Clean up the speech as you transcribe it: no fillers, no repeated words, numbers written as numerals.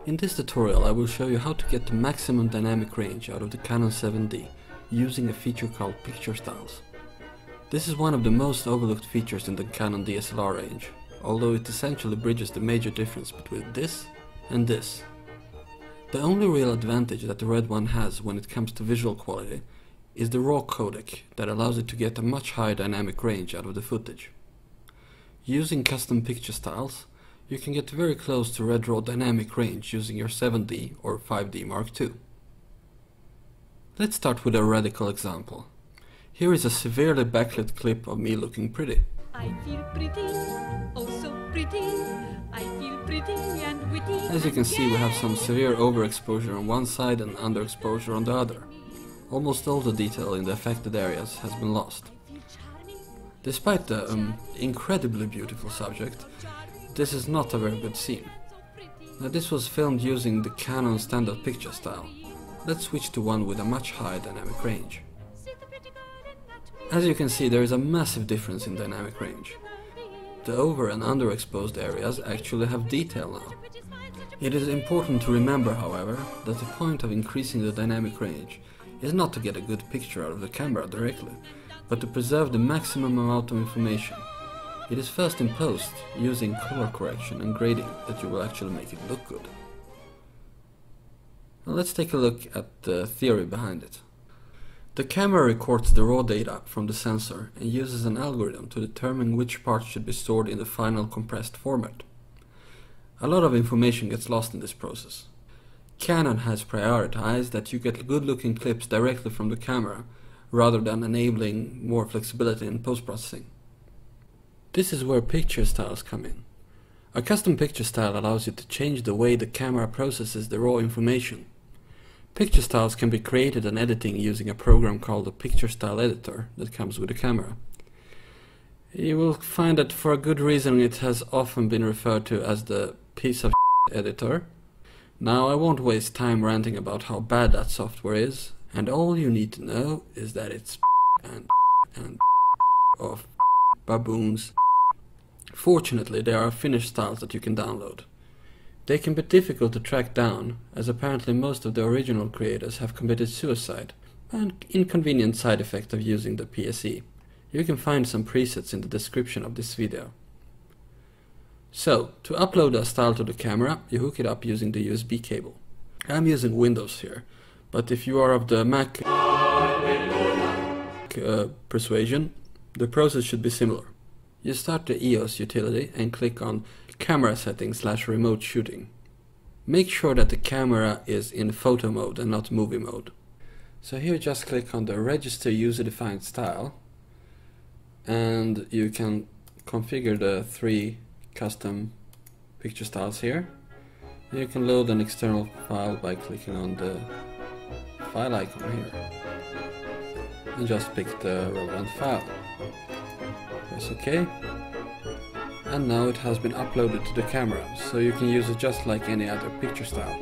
In this tutorial I will show you how to get the maximum dynamic range out of the Canon 7D using a feature called picture styles. This is one of the most overlooked features in the Canon DSLR range, although it essentially bridges the major difference between this and this. The only real advantage that the red one has when it comes to visual quality is the RAW codec that allows it to get a much higher dynamic range out of the footage. Using custom picture styles, you can get very close to red raw dynamic range using your 7D or 5D Mark II. Let's start with a radical example. Here is a severely backlit clip of me looking pretty. I feel pretty, oh so pretty, I feel pretty and witty. As you can see, we have some severe overexposure on one side and underexposure on the other. Almost all the detail in the affected areas has been lost. Despite the incredibly beautiful subject, this is not a very good scene. Now this was filmed using the Canon standard picture style. Let's switch to one with a much higher dynamic range. As you can see, there is a massive difference in dynamic range. The over and underexposed areas actually have detail now. It is important to remember, however, that the point of increasing the dynamic range is not to get a good picture out of the camera directly, but to preserve the maximum amount of information. It is first in post, using color correction and grading, that you will actually make it look good. Now let's take a look at the theory behind it. The camera records the raw data from the sensor and uses an algorithm to determine which parts should be stored in the final compressed format. A lot of information gets lost in this process. Canon has prioritized that you get good-looking clips directly from the camera, rather than enabling more flexibility in post-processing. This is where picture styles come in. A custom picture style allows you to change the way the camera processes the raw information. Picture styles can be created and edited using a program called the Picture Style Editor that comes with the camera. You will find that for a good reason it has often been referred to as the piece of editor. Now I won't waste time ranting about how bad that software is, and all you need to know is that it's and of baboons. Fortunately, there are finished styles that you can download. They can be difficult to track down, as apparently most of the original creators have committed suicide, an inconvenient side effect of using the PSE. You can find some presets in the description of this video. So, to upload a style to the camera, you hook it up using the USB cable. I'm using Windows here, but if you are of the Mac persuasion, the process should be similar. You start the EOS utility and click on Camera Settings/Remote Shooting. Make sure that the camera is in photo mode and not movie mode. So here just click on the Register User-Defined Style, and you can configure the 3 custom picture styles here. You can load an external file by clicking on the file icon here and just pick the relevant file. Press OK, and now it has been uploaded to the camera, so you can use it just like any other picture style.